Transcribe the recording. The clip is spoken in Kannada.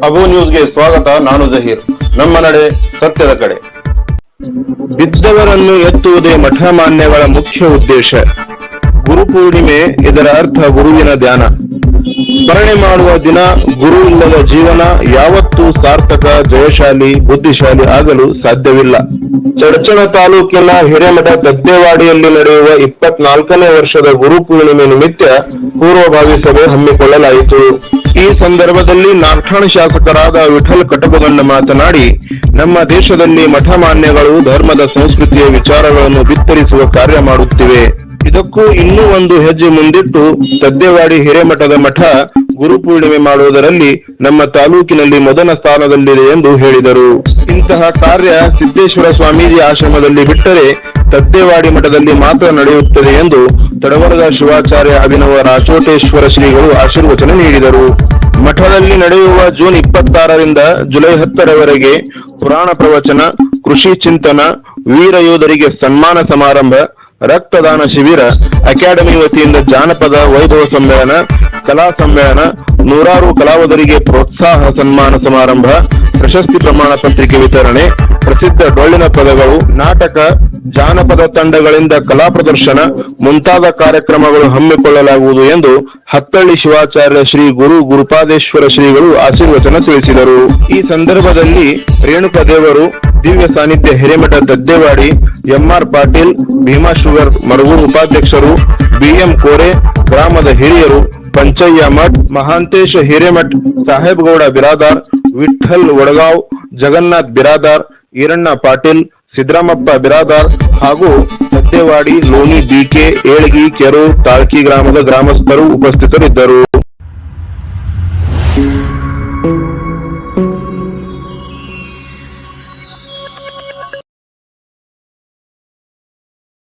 ಅಬು ನ್ಯೂಸ್ಗೆ ಸ್ವಾಗತ. ನಾನು ಜಹೀರ್. ನಮ್ಮ ನಡೆ ಸತ್ಯದ ಕಡೆ. ಬಿದ್ದವರನ್ನು ಎತ್ತುವುದೇ ಮಠಮಾನ್ಯಗಳ ಮುಖ್ಯ ಉದ್ದೇಶ. ಗುರುಪೂರ್ಣಿಮೆ, ಇದರ ಅರ್ಥ ಗುರುವಿನ ಧ್ಯಾನ. ಸ್ಮರಣೆ ಮಾಡುವ ದಿನ. ಗುರು ಇಲ್ಲದ ಜೀವನ ಯಾವತ್ತೂ ಸಾರ್ಥಕ, ಜಯಶಾಲಿ, ಬುದ್ಧಿಶಾಲಿ ಆಗಲು ಸಾಧ್ಯವಿಲ್ಲ. ಚಡಚಣ ತಾಲೂಕಿನ ಹಿರೇಮಠ ದದ್ದೇವಾಡಿಯಲ್ಲಿ ನಡೆಯುವ 24ನೇ ವರ್ಷದ ಗುರುಪೂರ್ಣಿಮೆ ನಿಮಿತ್ತ ಪೂರ್ವಭಾವಿ ಸಭೆ ಹಮ್ಮಿಕೊಳ್ಳಲಾಯಿತು. ಈ ಸಂದರ್ಭದಲ್ಲಿ ನಾರ್ಥಾಣ ಶಾಸಕರಾದ ವಿಠಲ್ ಕಟಬಗಣ್ಣ ಮಾತನಾಡಿ, ನಮ್ಮ ದೇಶದಲ್ಲಿ ಮಠಮಾನ್ಯಗಳು ಧರ್ಮದ ಸಂಸ್ಕೃತಿಯ ವಿಚಾರಗಳನ್ನು ಬಿತ್ತರಿಸುವ ಕಾರ್ಯ ಮಾಡುತ್ತಿವೆ. ಇದಕ್ಕೂ ಇನ್ನೂ ಒಂದು ಹೆಜ್ಜೆ ಮುಂದಿಟ್ಟು ದದ್ದೇವಾಡಿ ಹಿರೇಮಠದ ಮಠ ಗುರುಪೂರ್ಣಿಮೆ ಮಾಡುವುದರಲ್ಲಿ ನಮ್ಮ ತಾಲೂಕಿನಲ್ಲಿ ಮೊದಲ ಸ್ಥಾನದಲ್ಲಿದೆ ಎಂದು ಹೇಳಿದರು. ಇಂತಹ ಕಾರ್ಯ ಸಿದ್ದೇಶ್ವರ ಸ್ವಾಮೀಜಿ ಆಶ್ರಮದಲ್ಲಿ ಬಿಟ್ಟರೆ ದದ್ದೇವಾಡಿ ಮಠದಲ್ಲಿ ಮಾತ್ರ ನಡೆಯುತ್ತದೆ ಎಂದು ತಡವರದ ಶಿವಾಚಾರ್ಯ ಅಭಿನವ ರಾಚೋಟೇಶ್ವರ ಶ್ರೀಗಳು ಆಶೀರ್ವಚನ ನೀಡಿದರು. ಮಠದಲ್ಲಿ ನಡೆಯುವ ಜೂನ್ 26ರಿಂದ ಜುಲೈ 10ರವರೆಗೆ ಪುರಾಣ ಪ್ರವಚನ, ಕೃಷಿ ಚಿಂತನ, ವೀರ ಯೋಧರಿಗೆ ಸನ್ಮಾನ ಸಮಾರಂಭ, ರಕ್ತದಾನ ಶಿಬಿರ, ಅಕಾಡೆಮಿ ವತಿಯಿಂದ ಜಾನಪದ ವೈಭವ ಸಮ್ಮೇಳನ, ಕಲಾ ಸಮ್ಮೇಳನ, ನೂರಾರು ಕಲಾವಿದರಿಗೆ ಪ್ರೋತ್ಸಾಹ ಸನ್ಮಾನ ಸಮಾರಂಭ, ಪ್ರಶಸ್ತಿ ಪ್ರಮಾಣ ಪತ್ರಿಕೆ ವಿತರಣೆ, ಪ್ರಸಿದ್ಧ ಡೊಳ್ಳಿನ ಪದಗಳು, ನಾಟಕ, ಜಾನಪದ ತಂಡಗಳಿಂದ ಕಲಾ ಪ್ರದರ್ಶನ ಮುಂತಾದ ಕಾರ್ಯಕ್ರಮಗಳು ಹಮ್ಮಿಕೊಳ್ಳಲಾಗುವುದು ಎಂದು ಹತ್ತಳ್ಳಿ ಶಿವಾಚಾರ್ಯ ಶ್ರೀ ಗುರುಪಾದೇಶ್ವರ ಶ್ರೀಗಳು ಆಶೀರ್ವಚನ ತಿಳಿಸಿದರು. ಈ ಸಂದರ್ಭದಲ್ಲಿ ರೇಣುಕಾ ದೇವರು, ದಿವ್ಯ ಸಾನ್ನಿಧ್ಯ ಹಿರೇಮಠ ದದ್ದೇವಾಡಿ, ಎಂಆರ್ ಪಾಟೀಲ್, ಭೀಮಾ ಶುಗರ್ ಮರಗೂರು ಉಪಾಧ್ಯಕ್ಷರು, ಬಿಎಂ ಕೋರೆ, ಗ್ರಾಮದ ಹಿರಿಯರು, ಪಂಚಯ್ಯ ಮಠ್, ಮಹಾಂತೇಶ ಹಿರೇಮಠ್, ಸಾಹೇಬಗೌಡ ಬಿರಾದಾರ್, ವಿಠಲ್ ವಡಗಾವ್, ಜಗನ್ನಾಥ್ ಬಿರಾದಾರ್, ಈರಣ್ಣ ಪಾಟೀಲ್, ಸಿದ್ದರಾಮಪ್ಪ ಬಿರಾದಾರ್ ಹಾಗೂ ದದ್ದೇವಾಡಿ, ಲೋನಿ, ಬಿಕೆ, ಏಳಗಿ, ಕೆರು, ತಾಳ್ಕಿ ಗ್ರಾಮದ ಗ್ರಾಮಸ್ಥರು ಉಪಸ್ಥಿತರಿದ್ದರು.